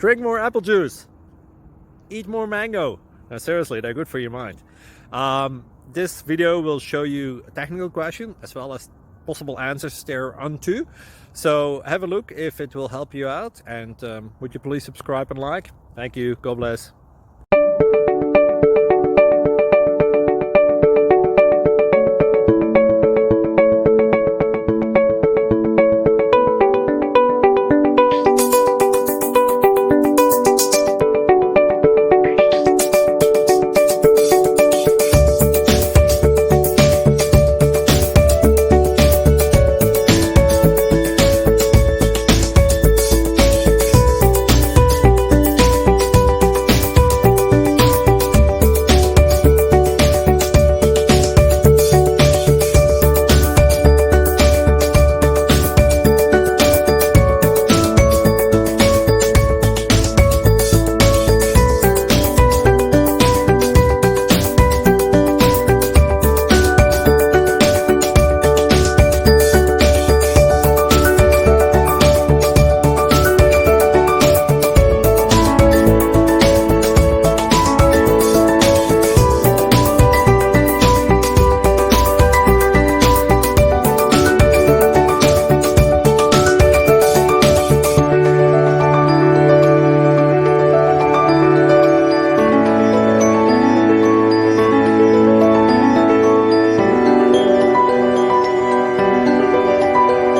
Drink more apple juice. Eat more mango. Now, seriously, they're good for your mind. This video will show you a technical question as well as possible answers thereunto. So have a look if it will help you out, and would you please subscribe and like? Thank you. God bless.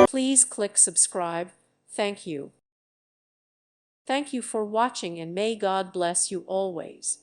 Please click subscribe. Thank you. Thank you for watching, and may God bless you always.